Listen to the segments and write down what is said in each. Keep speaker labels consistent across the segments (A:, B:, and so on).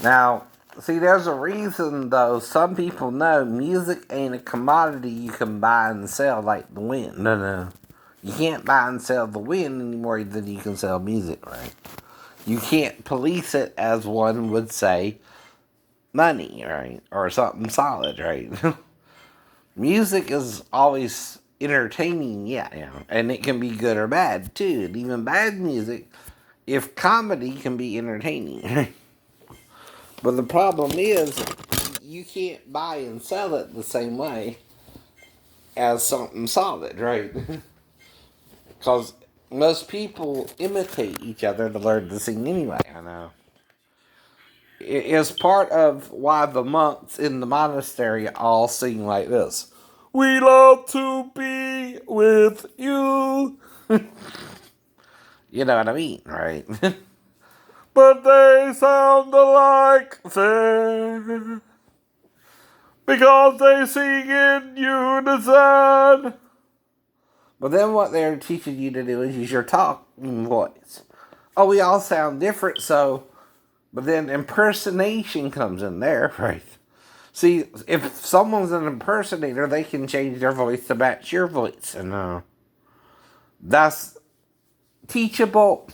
A: Now, see, there's a reason, though. Some people know music ain't a commodity you can buy and sell like the wind. No, no. You can't buy and sell the wind any more than you can sell music, right? You can't police it, as one would say, money, right? Or something solid, right? Music is always entertaining, yeah, and it can be good or bad, too. And even bad music, if comedy can be entertaining. But the problem is, you can't buy and sell it the same way as something solid, right? Because most people imitate each other to learn to sing anyway. I know. It is part of why the monks in the monastery all sing like this. We love to be with you. You know what I mean, right? But they sound alike there because they sing in unison. But then what they're teaching you to do is use your talking voice. Oh, we all sound different, so. But then impersonation comes in there, right? See, if someone's an impersonator, they can change their voice to match your voice. And that's teachable.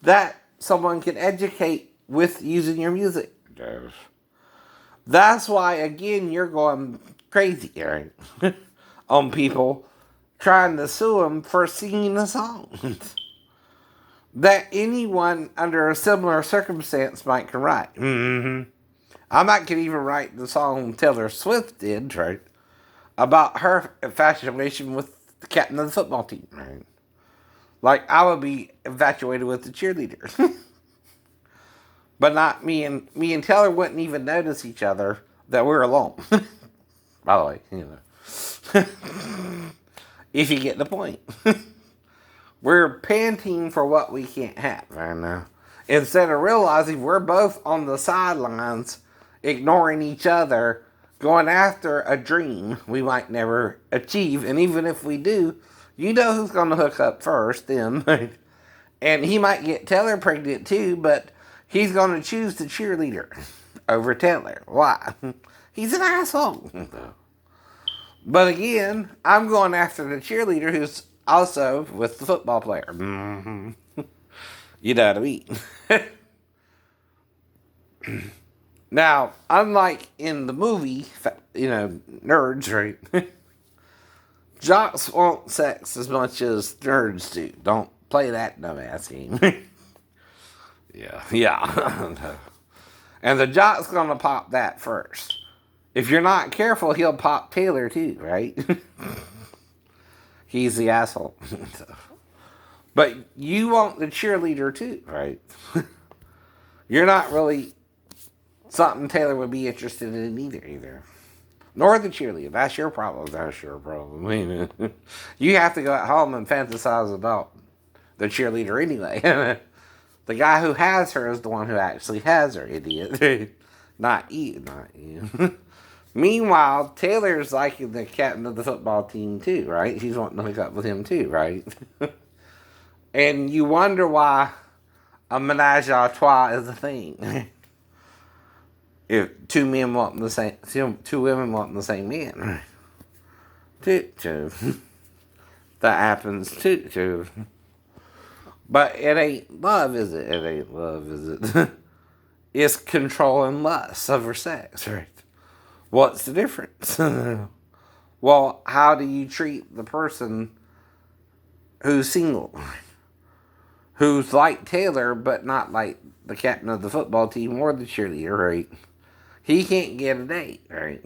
A: That someone can educate with using your music. That's why, again, you're going crazy, right? On people trying to sue them for singing a song that anyone under a similar circumstance might can write. Mm-hmm. I might could even write the song Taylor Swift did, right? About her infatuation with the captain of the football team, right? Like, I would be infatuated with the cheerleader. But not me and Taylor wouldn't even notice each other that we're alone. By the way, if you get the point. We're panting for what we can't have right now. Instead of realizing we're both on the sidelines, ignoring each other, going after a dream we might never achieve. And even if we do, you know who's going to hook up first, them. And he might get Taylor pregnant too, but he's going to choose the cheerleader over Taylor. Why? He's an asshole. But again, I'm going after the cheerleader who's also with the football player. Mm-hmm. You know what I mean? Now, unlike in the movie, nerds, right? Jocks want sex as much as nerds do. Don't play that dumbass game. Yeah. And the jock's gonna pop that first. If you're not careful, he'll pop Taylor too, right? He's the asshole. But you want the cheerleader too, right? You're not really something Taylor would be interested in either. Nor the cheerleader. That's your problem. That's your problem. You have to go at home and fantasize about the cheerleader anyway. The guy who has her is the one who actually has her, idiot. Not you. Meanwhile, Taylor's liking the captain of the football team too, right? She's wanting to hook up with him too, right? And you wonder why a menage a trois is a thing. If two men want the same, two women want the same man, too. That happens too. But it ain't love, is it? It ain't love, is it? It's control and lust over sex, right? What's the difference? Well, how do you treat the person who's single? Who's like Taylor, but not like the captain of the football team or the cheerleader, right? He can't get a date, right?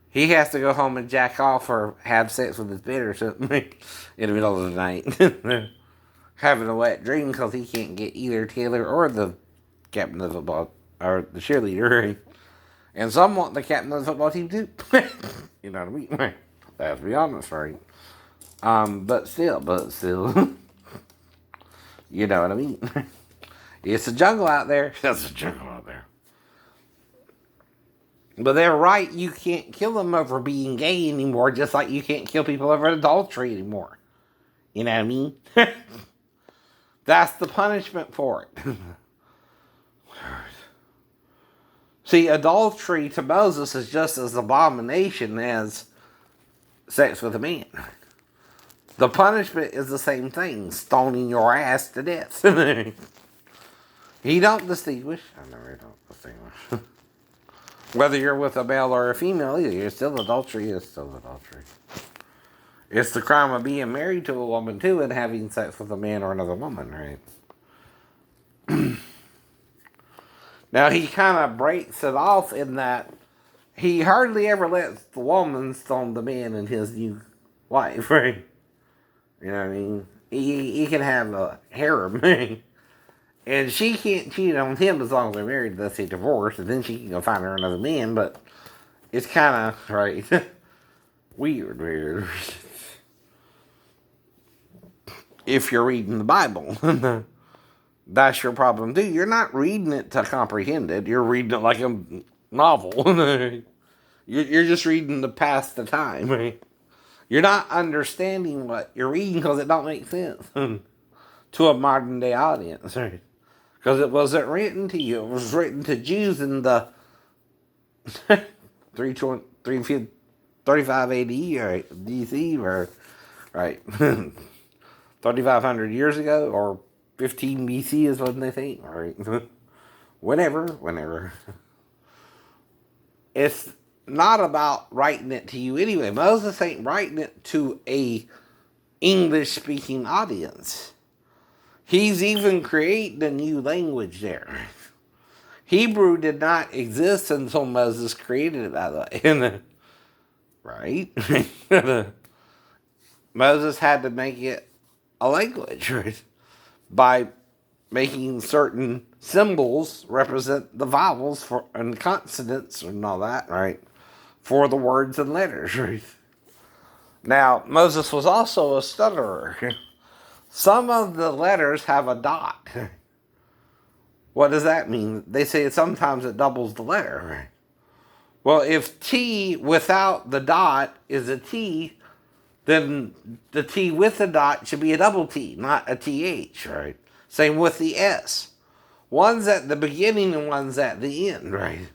A: He has to go home and jack off or have sex with his bed or something in the middle of the night. Having a wet dream because he can't get either Taylor or the captain of the football or the cheerleader, right? And some want the captain of the football team too. You know what I mean? Let's be honest, right? But still, you know what I mean? It's a jungle out there. That's a jungle out there. But they're right, you can't kill them over being gay anymore, just like you can't kill people over adultery anymore. You know what I mean? That's the punishment for it. See, adultery to Moses is just as abomination as sex with a man. The punishment is the same thing, stoning your ass to death. He don't distinguish. I know he don't distinguish. Whether you're with a male or a female, either you're still adultery. Is still adultery. It's the crime of being married to a woman too, and having sex with a man or another woman, right? Now he kind of breaks it off in that he hardly ever lets the woman stone the man and his new wife, right? You know what I mean? He can have a harem, and she can't cheat on him as long as they're married unless they divorce, and then she can go find her another man. But it's kind of right weird. If you're reading the Bible, that's your problem too. You're not reading it to comprehend it. You're reading it like a novel. You're just reading to pass the time, right? You're not understanding what you're reading because it don't make sense to a modern day audience, right? Because it wasn't written to you. It was written to Jews in the 35 AD, right? DC, or right? 3,500 years ago, or 15 BC is what they think, right? Whenever. It's not about writing it to you anyway. Moses ain't writing it to a English-speaking audience. He's even creating a new language there. Hebrew did not exist until Moses created it, by the way. Right? Moses had to make it a language, right? By making certain symbols represent the vowels for and consonants and all that, right? For the words and letters, right? Now, Moses was also a stutterer. Some of the letters have a dot. What does that mean? They say sometimes it doubles the letter, right? Well, if T without the dot is a T, then the T with the dot should be a double T, not a TH, right? Same with the S. One's at the beginning and one's at the end, right?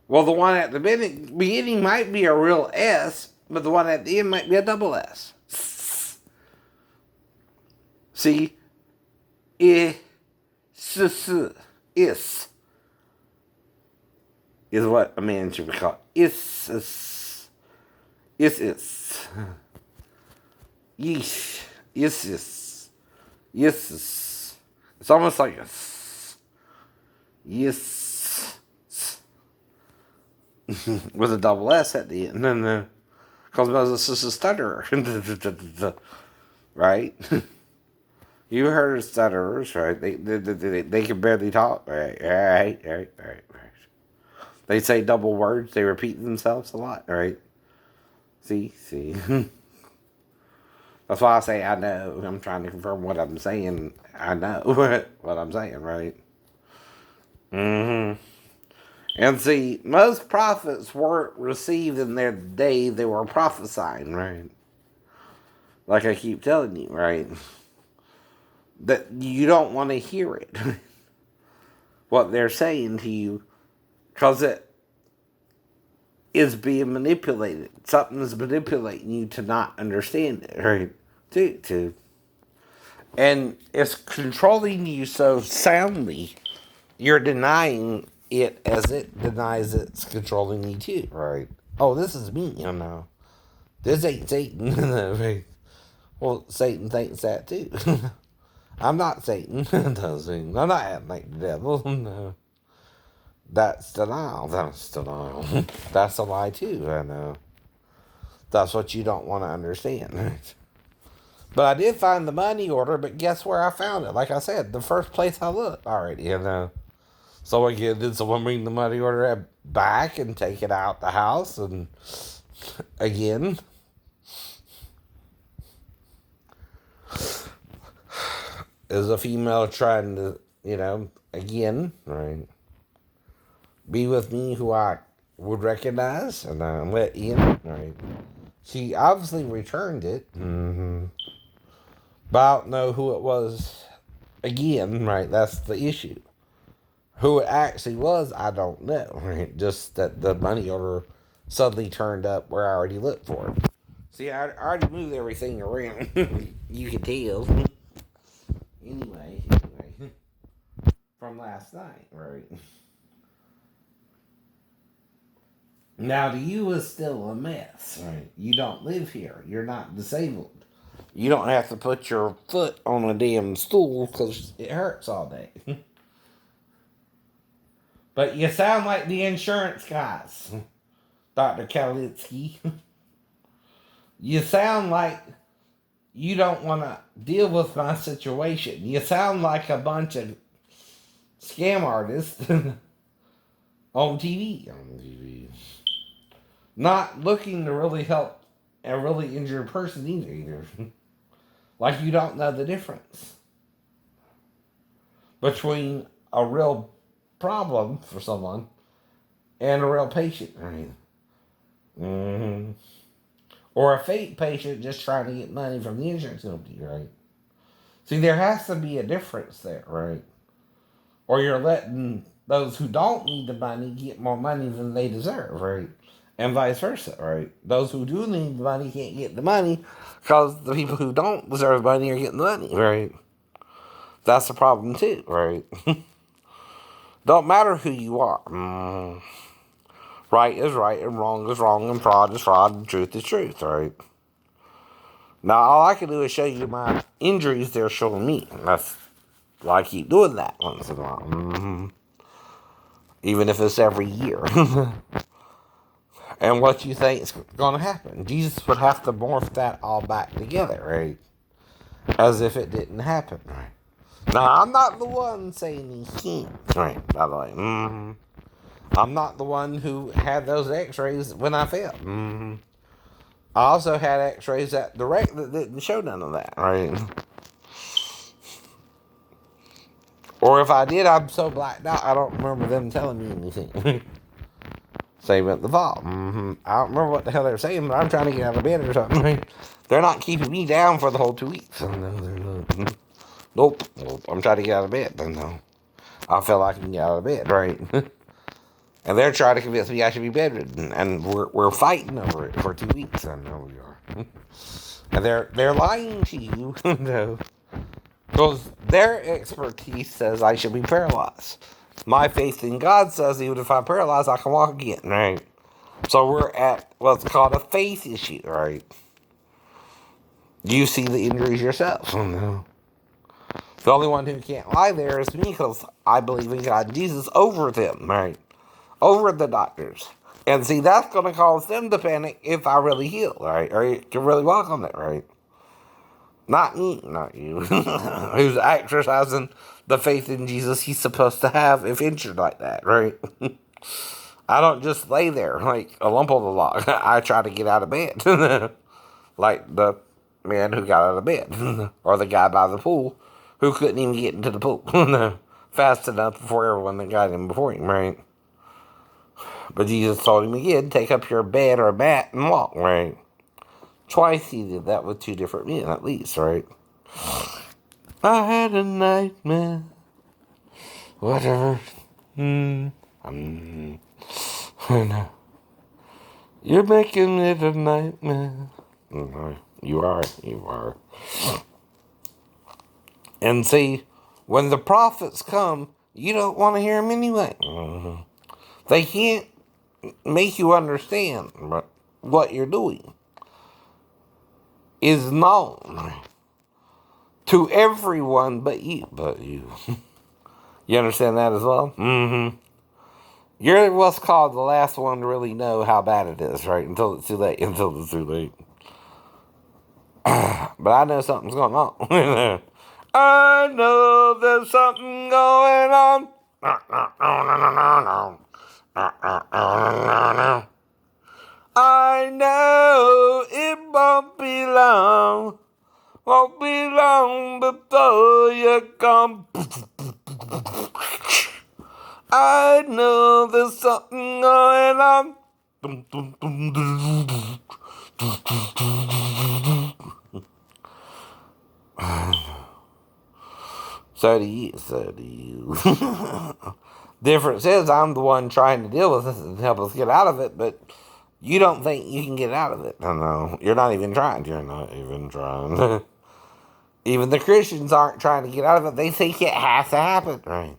A: Well, the one at the beginning might be a real S, but the one at the end might be a double S. See? Is what a man should be called. Is. Yeesh. Yes. It's almost like a yes. With a double S at the end. Because Moses is a stutterer. Right? You heard of stutterers, right? They can barely talk. Right. They say double words. They repeat themselves a lot, right? See. That's why I say I know. I'm trying to confirm what I'm saying. I know what I'm saying, right? And see, most prophets weren't received in their day. They were prophesying, right? Like I keep telling you, right? That you don't want to hear it. What they're saying to you. Because it is being manipulated. Something's manipulating you to not understand it, right? And it's controlling you so soundly, you're denying it as it denies it's controlling you too, right? Oh, this is me, you know. This ain't Satan. Well, Satan thinks that too. I'm not Satan. I'm not acting like the devil. No. That's denial. That's a lie too, I know. That's what you don't want to understand. But I did find the money order, but guess where I found it? Like I said, the first place I looked already, you know. So again, did someone bring the money order back and take it out the house? And again, is a female trying to, you know, again, right, be with me who I would recognize and let in, right? She obviously returned it. But I don't know who it was again, right? That's the issue. Who it actually was, I don't know. Right? Just that the money order suddenly turned up where I already looked for it. See, I already moved everything around. You can tell. Anyway, from last night, right? Now, to you is still a mess, right? You don't live here. You're not disabled. You don't have to put your foot on a damn stool because it hurts all day. But you sound like the insurance guys, Dr. Kalitsky. You sound like you don't want to deal with my situation. You sound like a bunch of scam artists on TV. Not looking to really help a really injured person either. Like you don't know the difference between a real problem for someone and a real patient. Right? Mm-hmm. Or a fake patient just trying to get money from the insurance company, right? See, there has to be a difference there, right? Or you're letting those who don't need the money get more money than they deserve, right? And vice versa, right? Those who do need the money can't get the money because the people who don't deserve the money are getting the money, right? That's the problem too, right? Don't matter who you are. Right is right and wrong is wrong and fraud is fraud and truth is truth, right? Now, all I can do is show you my injuries they're showing me. That's why I keep doing that once in a while. Even if it's every year. And what you think is going to happen. Jesus would have to morph that all back together, right? As if it didn't happen, right? Now, I'm not the one saying he can't, right? By the way, I'm not the one who had those x-rays when I fell. I also had x-rays at the wreck that didn't show none of that, right? Or if I did, I'm so blacked out, I don't remember them telling me anything. Same at the vault. I don't remember what the hell they were saying, but I'm trying to get out of bed or something. They're not keeping me down for the whole 2 weeks. No, they're not. Nope. I'm trying to get out of bed. No. I feel like I can get out of bed, right? And they're trying to convince me I should be bedridden. And we're fighting over it for 2 weeks. I know we are. And they're lying to you. No. Because their expertise says I should be paralyzed. My faith in God says even if I'm paralyzed, I can walk again, right? So we're at what's called a faith issue, right? You see the injuries yourself. No. The only one who can't lie there is me because I believe in God and Jesus over them, right? Over the doctors. And see, that's going to cause them to panic if I really heal, right? Or you can really walk on it, right? Not me, not you, who's exercising the faith in Jesus he's supposed to have if injured like that, right? I don't just lay there like a lump on the log. I try to get out of bed. Like the man who got out of bed. Or the guy by the pool who couldn't even get into the pool fast enough before everyone that got in before him, right? But Jesus told him again, take up your bed or mat and walk, right? Twice he did that with 2 different men, at least, right? I had a nightmare. Whatever. I know. You're making it a nightmare. You are. And see, when the prophets come, you don't want to hear them anyway. They can't make you understand what you're doing is known to everyone but you. You understand that as well? You're what's called the last one to really know how bad it is, right? Until it's too late. But I know something's going on. I know there's something going on. I know it won't be long before you come. I know there's something going on. So do you. Difference is, I'm the one trying to deal with it and help us get out of it, but you don't think you can get out of it. No, you're not even trying. You're not even trying. Even the Christians aren't trying to get out of it. They think it has to happen, right?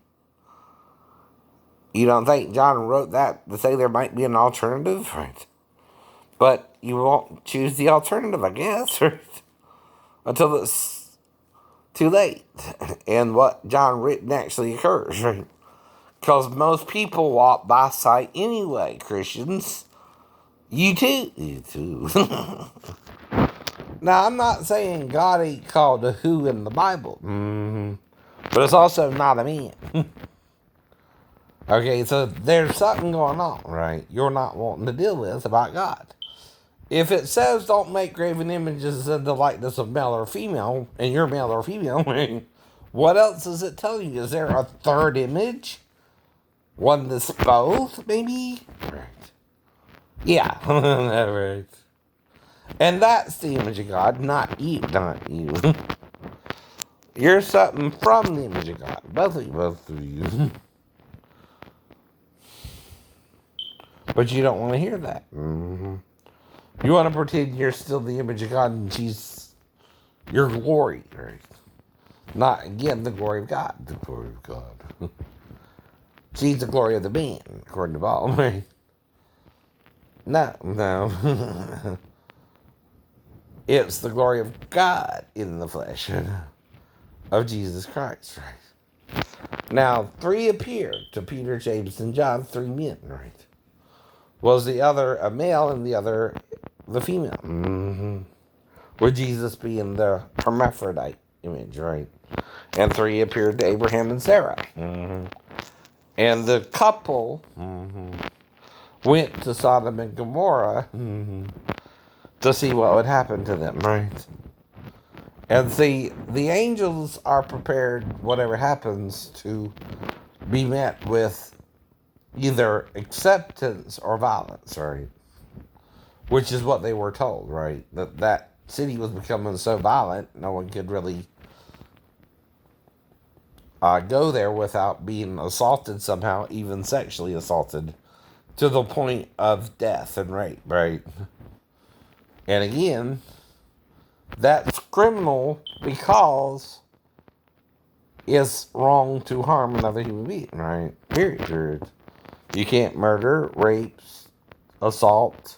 A: You don't think John wrote that to say there might be an alternative, right? But you won't choose the alternative, I guess, right? Until it's too late. And what John written actually occurs, right? Because most people walk by sight anyway, Christians. You too. You too. Now, I'm not saying God ain't called a who in the Bible. But it's also not a man. Okay, so there's something going on, right? You're not wanting to deal with about God. If it says don't make graven images in the likeness of male or female, and you're male or female, what else is it telling you? Is there a third image? One that's both, maybe? Right. Yeah. Right. And that's the image of God, not you, not you. You're something from the image of God. Both of you. But you don't want to hear that. You want to pretend you're still the image of God and she's your glory, right? Not, again, the glory of God. The glory of God. She's the glory of the man, according to Paul, right? No. It's the glory of God in the flesh of Jesus Christ, right? Now, 3 appeared to Peter, James, and John, 3 men, right? Was the other a male and the other the female? With Jesus being the hermaphrodite image, right? And 3 appeared to Abraham and Sarah. And the couple went to Sodom and Gomorrah to see what would happen to them, right? And see, the angels are prepared, whatever happens, to be met with either acceptance or violence, right? Which is what they were told, right? That city was becoming so violent, no one could really go there without being assaulted somehow, even sexually assaulted, to the point of death and rape, right? And again, that's criminal because it's wrong to harm another human being, right? Period. You can't murder, rape, assault,